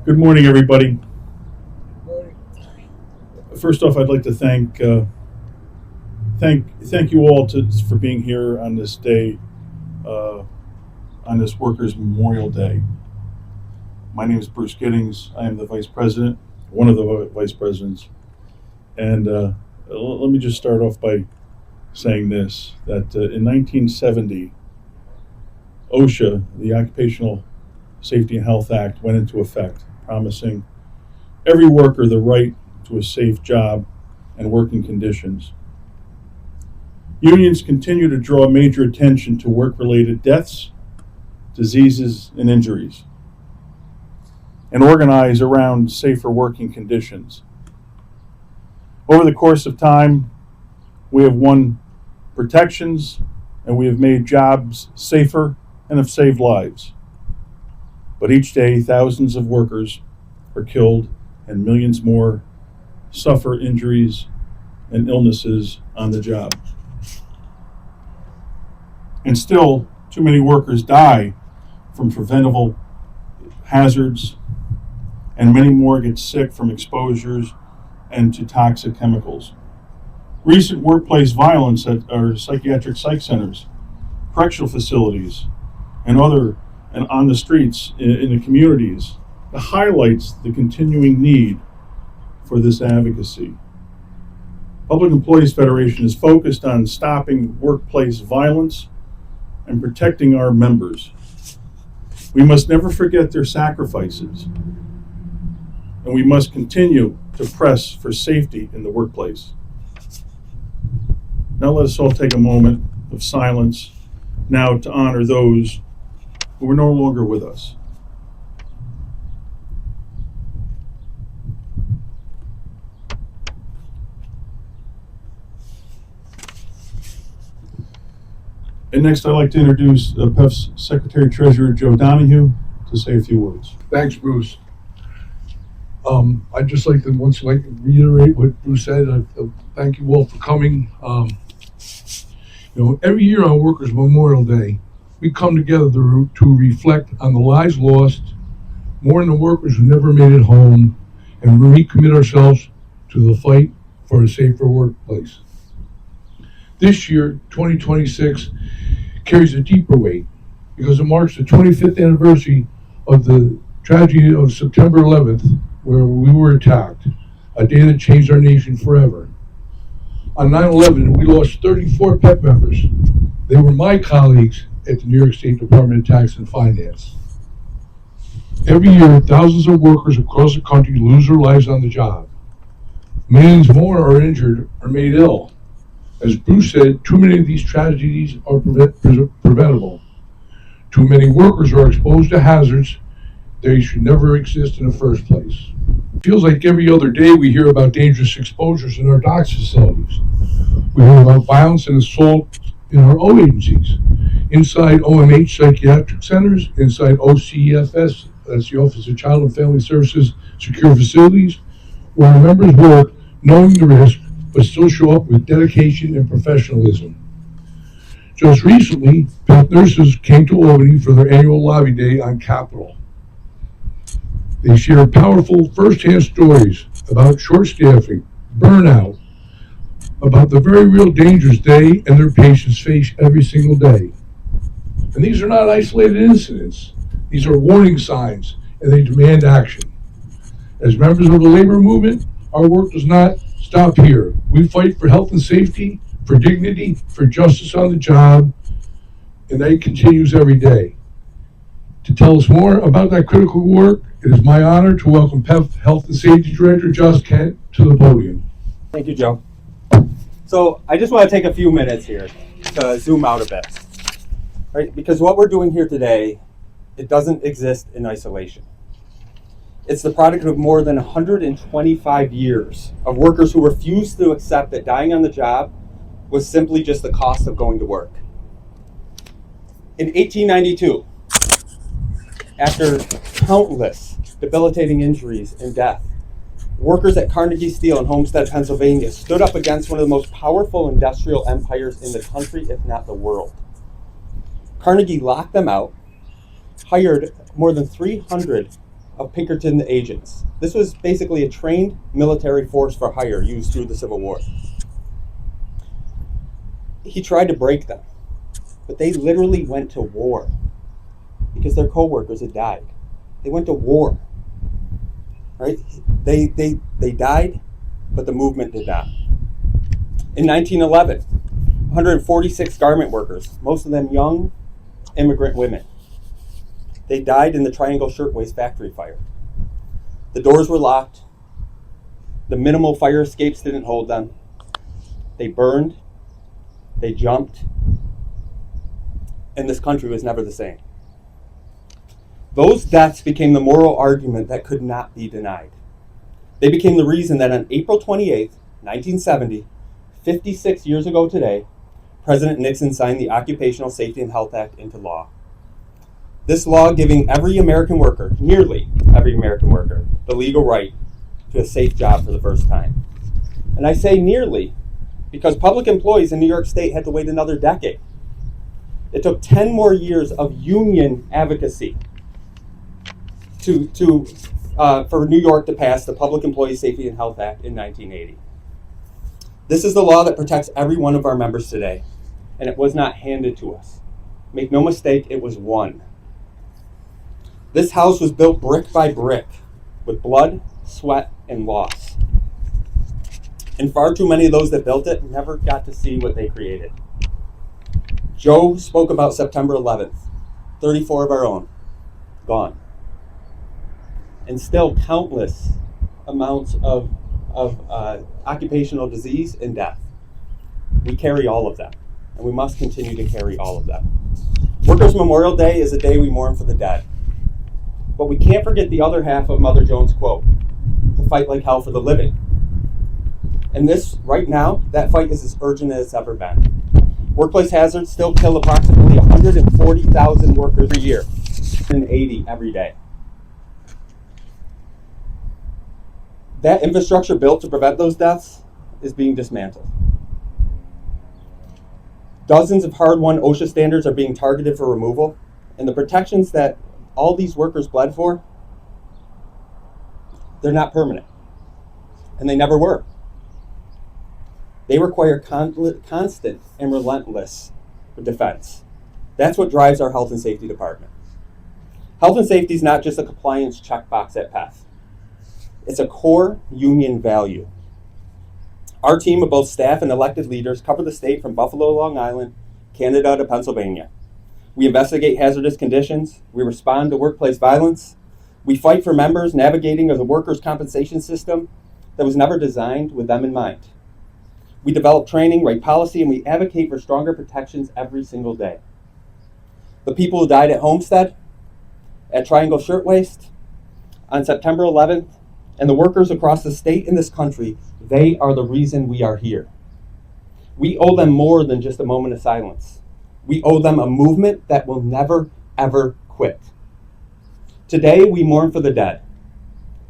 Good morning, everybody. First off, I'd like to thank you all for being here on this day, on this Workers' Memorial Day. My name is Bruce Giddings. I am the vice president, one of the vice presidents, and let me just start off by saying this: that in 1970, OSHA, the Occupational Safety and Health Act, went into effect, promising every worker the right to a safe job and working conditions. Unions continue to draw major attention to work-related deaths, diseases, and injuries, and organize around safer working conditions. Over the course of time, we have won protections and we have made jobs safer and have saved lives. But each day, thousands of workers are killed and millions more suffer injuries and illnesses on the job. And still, too many workers die from preventable hazards, and many more get sick from exposures and to toxic chemicals. Recent workplace violence at our psychiatric psych centers, correctional facilities, and on the streets in the communities highlights the continuing need for this advocacy. Public Employees Federation is focused on stopping workplace violence and protecting our members. We must never forget their sacrifices, and we must continue to press for safety in the workplace. Now let us all take a moment of silence now to honor those who are no longer with us. And next, I'd like to introduce PEF's Secretary-Treasurer, Joe Donahue, to say a few words. Thanks, Bruce. I'd just like to reiterate what Bruce said. Thank you all for coming. Every year on Workers' Memorial Day, we come together to reflect on the lives lost, mourn the workers who never made it home, and recommit ourselves to the fight for a safer workplace. This year, 2026, carries a deeper weight because it marks the 25th anniversary of the tragedy of September 11th, where we were attacked, a day that changed our nation forever. On 9/11, we lost 34 PEF members. They were my colleagues at the New York State Department of Tax and Finance. Every year, thousands of workers across the country lose their lives on the job. Millions more are injured or made ill. As Bruce said, too many of these tragedies are preventable. Too many workers are exposed to hazards they should never exist in the first place. It feels like every other day we hear about dangerous exposures in our docks facilities. We hear about violence and assault in our O agencies, inside OMH psychiatric centers, inside OCFS, that's the Office of Child and Family Services, secure facilities, where our members work knowing the risk but still show up with dedication and professionalism. Just recently, PEF nurses came to Albany for their annual lobby day on Capitol. They shared powerful first-hand stories about short staffing, burnout, about the very real dangers they and their patients face every single day. And these are not isolated incidents. These are warning signs, and they demand action. As members of the labor movement, our work does not stop here. We fight for health and safety, for dignity, for justice on the job, and that continues every day. To tell us more about that critical work, it is my honor to welcome PEF Health and Safety Director Josh Kemp to the podium. Thank you, Joe. So I just want to take a few minutes here to zoom out a bit, right? Because what we're doing here today, it doesn't exist in isolation. It's the product of more than 125 years of workers who refused to accept that dying on the job was simply just the cost of going to work. In 1892, after countless debilitating injuries and death, workers at Carnegie Steel in Homestead, Pennsylvania stood up against one of the most powerful industrial empires in the country, if not the world. Carnegie locked them out, hired more than 300 of Pinkerton agents. This was basically a trained military force for hire used through the Civil War. He tried to break them, but they literally went to war because their co-workers had died. They went to war, right? They died, but the movement did not. In 1911, 146 garment workers, most of them young immigrant women, they died in the Triangle Shirtwaist factory fire. The doors were locked. The minimal fire escapes didn't hold them. They burned. They jumped. And this country was never the same. Those deaths became the moral argument that could not be denied. They became the reason that on April 28th, 1970, 56 years ago today, President Nixon signed the Occupational Safety and Health Act into law. This law giving every American worker, nearly every American worker, the legal right to a safe job for the first time. And I say nearly because public employees in New York State had to wait another decade. It took 10 more years of union advocacy for New York to pass the Public Employee Safety and Health Act in 1980. This is the law that protects every one of our members today, and it was not handed to us. Make no mistake, it was won. This house was built brick by brick with blood, sweat, and loss. And far too many of those that built it never got to see what they created. Joe spoke about September 11th, 34 of our own, gone. And still countless amounts of occupational disease and death. We carry all of them, and we must continue to carry all of them. Workers' Memorial Day is a day we mourn for the dead. But we can't forget the other half of Mother Jones' quote, to fight like hell for the living. And this, right now, that fight is as urgent as it's ever been. Workplace hazards still kill approximately 140,000 workers a year, and 80 every day. That infrastructure built to prevent those deaths is being dismantled. Dozens of hard-won OSHA standards are being targeted for removal, and the protections that all these workers bled for, they're not permanent, and they never were. They require constant and relentless defense. That's what drives our health and safety department. Health and safety is not just a compliance checkbox at PEF. It's a core union value. Our team of both staff and elected leaders cover the state from Buffalo, Long Island, Canada to Pennsylvania. We investigate hazardous conditions. We respond to workplace violence. We fight for members navigating the workers' compensation system that was never designed with them in mind. We develop training, write policy, and we advocate for stronger protections every single day. The people who died at Homestead, at Triangle Shirtwaist, on September 11th, and the workers across the state and this country, they are the reason we are here. We owe them more than just a moment of silence. We owe them a movement that will never, ever quit. Today, we mourn for the dead.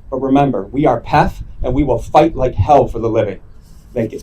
But remember, we are PEF, and we will fight like hell for the living. Thank you.